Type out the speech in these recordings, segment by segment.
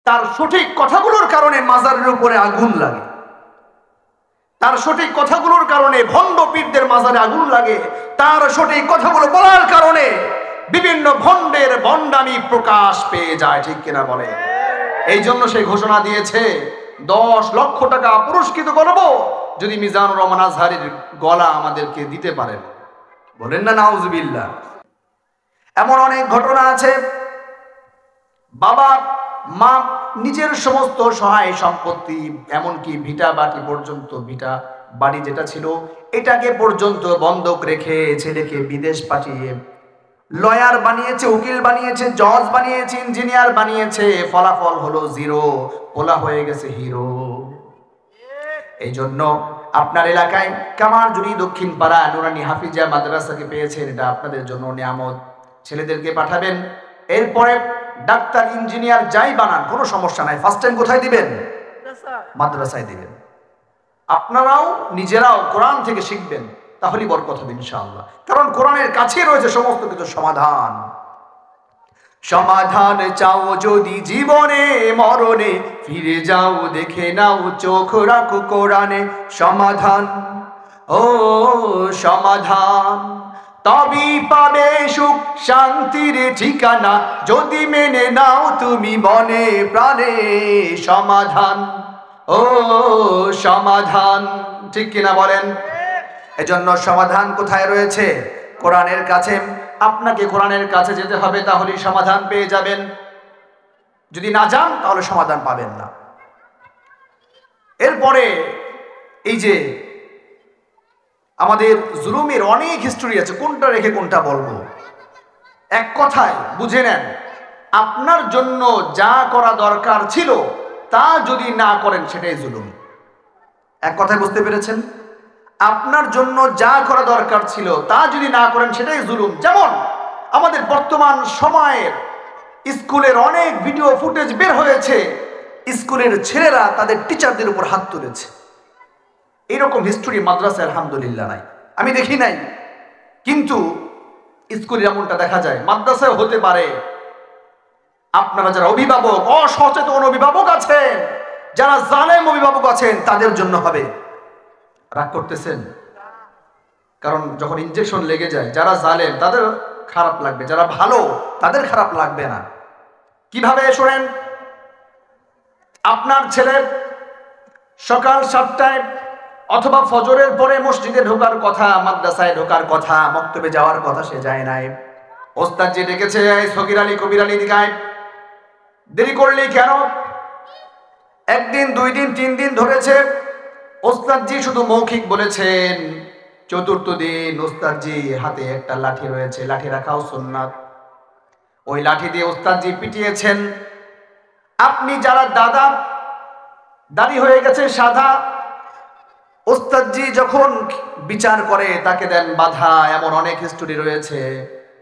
তার সঠিক কথাগুলোর কারণে মাজারের উপরে আগুন লাগে, তার সঠিক কথাগুলোর কারণে ভণ্ড পীরদের মাজারে আগুন লাগে, তার সঠিক কথাগুলো বলার কারণে বিভিন্ন ভণ্ডের ভণ্ডামি প্রকাশ পেয়ে যায়। ঠিক কিনা বলে? এই জন্য সে ঘোষণা দিয়েছে 10 লক্ষ টাকা পুরস্কৃত করব যদি মিজানুর রহমান আজহারীর গলা আমাদেরকে দিতে পারেন। বলেন না নাউজুবিল্লাহ। এমন অনেক ঘটনা আছে, বাবা মা নিজের সমস্ত সহায় সম্পত্তি, এমনকি ভিটা বাড়ি পর্যন্ত, ভিটা বাড়ি যেটা ছিল এটাকে পর্যন্ত বন্ধক রেখে ছেলেকে বিদেশ পাঠিয়ে লয়ার বানিয়েছে, উকিল বানিয়েছে, জজ বানিয়েছে, ইঞ্জিনিয়ার বানিয়েছে, ফলাফল হলো 0, পোলা হয়ে গেছে হিরো। এই জন্য আপনার এলাকায় কামারজুড়ি দক্ষিণ পাড়া নুরানি হাফিজা মাদ্রাসাকে পেয়েছেন, এটা আপনাদের জন্য নিয়ামত। ছেলেদেরকে পাঠাবেন, এরপরে ডাক্তার ইঞ্জিনিয়ার যাই বানান কোনো সমস্যা নাই, ফার্স্ট টাইম কোথায় দিবেন? মাদ্রাসায় দিবেন। আপনারাও নিজেরাও কোরআন থেকে শিখবেন, তাহলেই বরকত হবে ইনশাআল্লাহ। কারণ কোরআনের কাছে রয়েছে সমস্ত কিছু সমাধান। সমাধান চাও যদি জীবনে মরণে, ফিরে যাও দেখে নাও চোখ রাখো কোরআনে। সমাধান, ও সমাধান, তবেই পাবে সুখ শান্তির ঠিকানা, যদি মেনে নাও তুমি মনে প্রাণে। সমাধান, ও সমাধান, ঠিক কিনা বলেন? এজন্য সমাধান কোথায় রয়েছে? কোরআনের কাছে। আপনাকে কোরআনের কাছে যেতে হবে, তাহলেই সমাধান পেয়ে যাবেন। যদি না যান তাহলে সমাধান পাবেন না। এরপরে এই যে আমাদের জুলুমের অনেক হিস্টোরি আছে, কোনটা রেখে কোনটা বলবো। এক কথায় বুঝে নেন, আপনার জন্য যা করা দরকার ছিল তা যদি না করেন সেটাই জুলুম। এক কথায় বুঝতে পেরেছেন? আপনার জন্য যা করা দরকার ছিল তা যদি না করেন সেটাই জুলুম। যেমন আমাদের বর্তমান সময়ের স্কুলের অনেক ভিডিও ফুটেজ বের হয়েছে, স্কুলের ছেলেরা তাদের টিচারদের উপর হাত তুলেছে। এইরকম হিস্টোরি মাদ্রাসায় আলহামদুলিল্লাহ নাই, আমি দেখি নাই। কিন্তু স্কুলে এমনটা দেখা যায়, মাদ্রাসায় হতে পারে। আপনারা যারা অভিভাবক, অসচেতন অভিভাবক আছেন, যারা জালেম অভিভাবক আছেন, তাদের জন্য হবে। রাগ করতেছেন? কারণ যখন ইনজেকশন লেগে যায়, যারা জালেম তাদের খারাপ লাগবে, যারা ভালো তাদের খারাপ লাগবে না। কিভাবে শোনেন, আপনার ছেলে সকাল 7টায় অথবা ফজরের পরে মসজিদে ঢোকার কথা, মাদ্রাসায় ঢোকার কথা, মক্তবে যাওয়ার কথা, সে যায় নাই। ওস্তাদ যে ডেকেছে সগীর আলী কবির আলী দিঘায়, দেরি করলি কেন? 1 দিন 2 দিন 3 দিন ধরেছে। ওস্তাদজি শুধু মৌখিক বলেছেন। 4র্থ দিন ওস্তাদজি হাতে একটা লাঠি রয়েছে, লাঠি রাখাও সুন্নাত, ওই লাঠি দিয়ে ওস্তাদজি পিটিয়েছেন। আপনি যারা দাদা, দাড়ি হয়ে গেছে সাদা, ওস্তাদজি যখন বিচার করে তাকে দেন বাধা। এমন অনেক হিস্টোরি রয়েছে।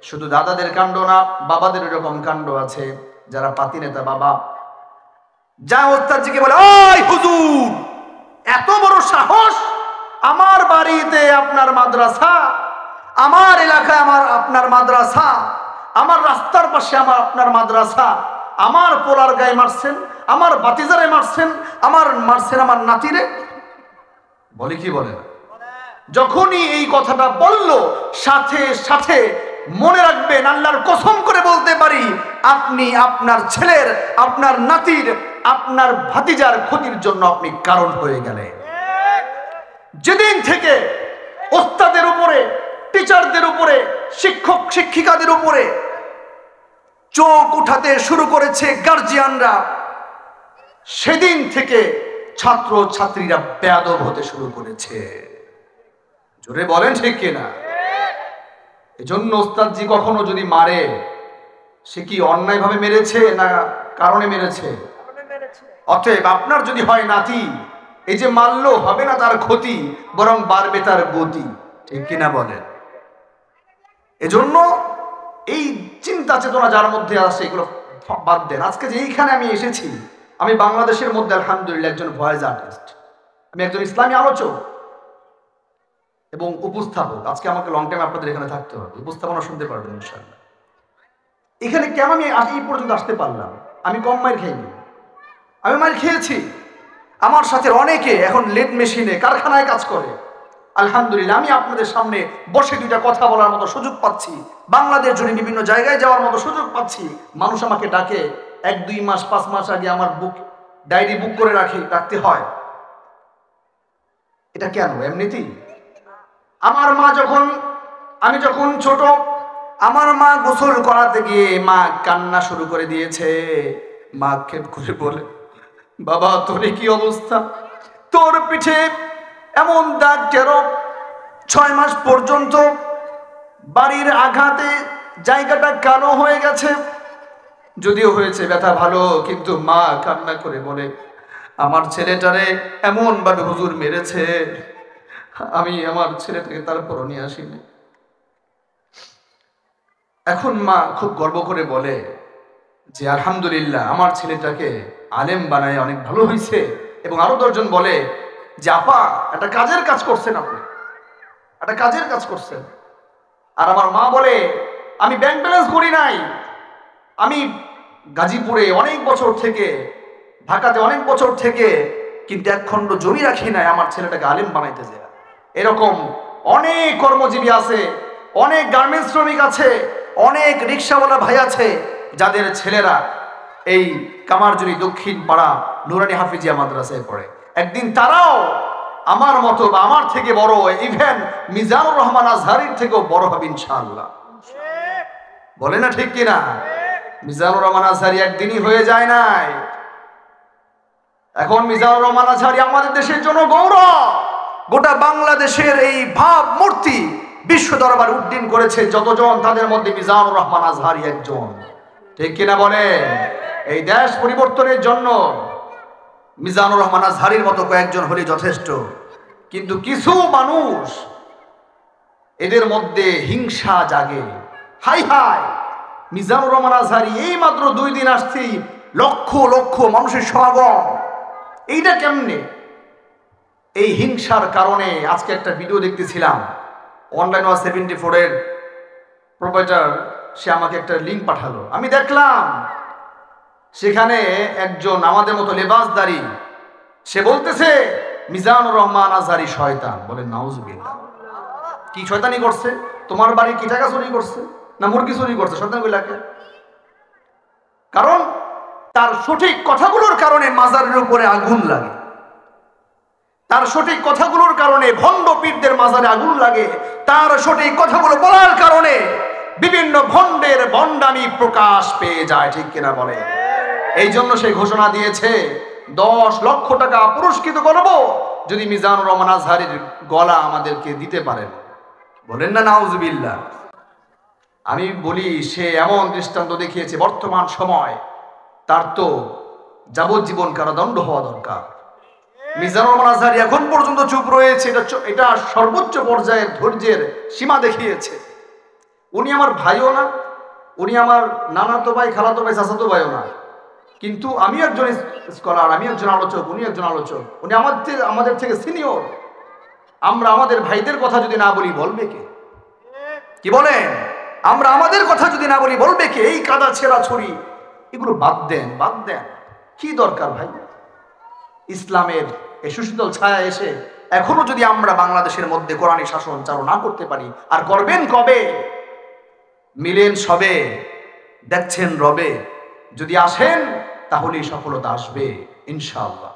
শুধু দাদাদের কাণ্ড না, বাবাদের এরকম কাণ্ড আছে। যারা পাতি নেতা বাবা, যা ওস্তাদজিকে বলে, ওই হুজুর এত বড় সাহস, আমার বাড়িতে আপনার মাদ্রাসা, আমার এলাকায় আপনার মাদ্রাসা, আমার রাস্তার পাশে আপনার মাদ্রাসা, আমার পোলার গায়ে মারছেন, আমার বাতিজারে মারছেন, মারছেন আমার নাতিরে। বলে কি বলে না? যখনই এই কথাটা বলল, সাথে সাথে মনে রাখবেন, আল্লাহর কসম করে বলতে পারি, আপনি আপনার ছেলের, আপনার নাতির, আপনার ভাতিজার ক্ষতির জন্য আপনি কারণ হয়ে গেলেন। যেদিন থেকে ওস্তাদের উপরে, টিচারদের উপরে, শিক্ষক শিক্ষিকাদের উপরে চোখ উঠাতে শুরু করেছে গার্জিয়ানরা, সেদিন থেকে ছাত্র ছাত্রীরা বেয়াদব হতে শুরু করেছে। জোরে বলেন ঠিক কিনা? এজন্য ওস্তাদজি কখনো যদি মারে, সে কি অন্যায় ভাবে মেরেছে না কারণে মেরেছে? অতএব আপনার যদি হয় নাতি, এই যে মারলো হবে না তার ক্ষতি, বরং বাড়বে তার গতি। ঠিক কিনা বলেন? এজন্য এই চিন্তা চেতনা যার মধ্যে আসে, এগুলো বাদ দেন। আজকে যে এইখানে আমি এসেছি, আমি বাংলাদেশের মধ্যে আলহামদুলিল্লাহ একজন ভয়েস আর্টিস্ট, আমি একজন ইসলামী আলোচক এবং উপস্থাপক। আজকে আমাকে লং টাইম আপনাদের এখানে থাকতে হবে, উপস্থাপনা শুনতে পারবেন ইনশাআল্লাহ। এখানে কেন আমি এই পর্যন্ত আসতে পারলাম? আমি কম মাইর খাইনি, আমি মার খেয়েছি। আমার সাথে অনেকে এখন লেদ মেশিনে কারখানায় কাজ করে। আলহামদুলিল্লাহ, আমি আপনাদের সামনে বসে দুইটা কথা বলার মতো সুযোগ পাচ্ছি, বাংলাদেশ জুড়ে বিভিন্ন জায়গায় যাওয়ার মতো সুযোগ পাচ্ছি। মানুষ আমাকে ডাকে, 1-2 মাস 5 মাস আগে আমার ডায়েরি বুক করে রাখতে হয়। এটা কেন? এমনিতেই। আমার মা আমি যখন ছোট, আমার মা গোসল করাতে গিয়ে মা কান্না শুরু করে দিয়েছে। মা খেপ করে বলে, বাবা তোর কি অবস্থা, তোর পিঠে এমন দাগ কেন? 6 মাস পর্যন্ত বাড়ির আঘাতে জায়গাটা কালো হয়ে গেছে। যদিও হয়েছে ব্যথা ভালো, কিন্তু মা কান্না করে বলে, আমার ছেলেটারে এমন ভাবে হুজুর মেরেছে, আমি আমার ছেলেটাকে তারপরও নিয়ে আসিনি। এখন মা খুব গর্ব করে বলে যে আলহামদুলিল্লাহ, আমার ছেলেটাকে আলেম বানায় অনেক ভালো হয়েছে। এবং আরো 10 জন বলে যে আপা একটা কাজের কাজ করছেন, আপনি একটা কাজের কাজ করছেন। আর আমার মা বলে, আমি ব্যাংক ব্যালেন্স করি নাই, আমি গাজীপুরে অনেক বছর থেকে, ঢাকাতে অনেক বছর থেকে, কিন্তু 1 খণ্ড জমি রাখি নাই আমার ছেলেটাকে আলেম বানাইতে যায়। এরকম অনেক কর্মজীবী আছে, অনেক গার্মেন্টস শ্রমিক আছে, অনেক রিক্সাওয়ালা ভাই আছে, যাদের ছেলেরা এই কামারজুরি দক্ষিণ পাড়া নুরানি হাফিজিয়া মাদ্রাসায় পড়ে। একদিন তারাও আমার মতো বা আমার থেকে বড়, ইভেন মিজানুর রহমান আজহারির থেকেও বড় হবে ইনশাআল্লাহ। বলে না ঠিক কিনা? মিজানুর রহমান আজহারি একদিনই হয়ে যায় নাই। এখন মিজানুর রহমান আজহারি আমাদের দেশের জন্য গৌরব। গোটা বাংলাদেশের এই ভাবমূর্তি বিশ্ব দরবারে উড্ডীন করেছে যতজন, তাদের মধ্যে মিজানুর রহমান আজহারি একজন। ঠিক কিনা বলে? এই দেশ পরিবর্তনের জন্য মিজানুর রহমান আজহারির মতো কয়েকজন হলে যথেষ্ট। কিন্তু কিছু মানুষ, এদের মধ্যে হিংসা জাগে। হাই হাই, মিজানুর রহমান আজহারি এই মাত্র 2 দিন আসছেই লক্ষ লক্ষ মানুষের সমাগম, এইটা কেমনে? এই হিংসার কারণে আজকে একটা ভিডিও দেখতেছিলাম, অনলাইন 74 এর প্রোপাইটার, সে আমাকে একটা লিঙ্ক পাঠালো। আমি দেখলাম সেখানে একজন আমাদের মতো লেবাসদারি, সে বলতেছে মিজানুর রহমান আজহারি শয়তান। বলে নাউজুবিল্লাহ। কি শয়তানি করছে? তোমার বাড়ি কি টাকা চুরি করছে না মুরগি চুরি করছে? শয়তান কইলাকে। কারণ তার সঠিক কথাগুলোর কারণে মাজারের উপরে আগুন লাগে, তার সঠিক কথাগুলোর কারণে ভণ্ড পীরদের মাজারে আগুন লাগে, তার সঠিক কথাগুলো বলার কারণে বিভিন্ন ভণ্ডের ভণ্ডামি প্রকাশ পেয়ে যায়। ঠিক কিনা বলে? এই জন্য সে ঘোষণা দিয়েছে 10 লক্ষ টাকা পুরস্কৃত করব যদি মিজানুর রহমান আজহারির গলা আমাদেরকে দিতে পারেন। বলেন না নাউজুবিল্লাহ। আমি বলি, সে এমন দৃষ্টান্ত দেখিয়েছে, বর্তমান সময় তার তো যাবজ্জীবন কারাদণ্ড হওয়া দরকার। মিজানুর রহমান আজহারি এখন পর্যন্ত চুপ রয়েছে, এটা সর্বোচ্চ পর্যায়ের ধৈর্যের সীমা দেখিয়েছে। উনি আমার ভাইও না, উনি আমার নানাতো ভাই, খালাতো ভাই, চাচাতো ভাইও না, কিন্তু আমি একজন স্কলার, আমি একজন আলোচক, উনি একজন আলোচক, উনি আমাদের থেকে সিনিয়র। আমরা আমাদের ভাইদের কথা যদি না বলি বলবে কে? কি বলেন? আমরা আমাদের কথা যদি না বলি বলবে কে? এই কাদা ছেঁড়া ছুরি এগুলো বাদ দেন, বাদ দেন। কি দরকার ভাই? ইসলামের এই সুশীতল ছায়া এসে এখনো যদি আমরা বাংলাদেশের মধ্যে কোরআনী শাসন চালু না করতে পারি, আর করবেন কবে? মিলেন সবে, দেখছেন রবে। যদি আসেন তাহলেই সফলতা আসবে ইনশাআল্লাহ।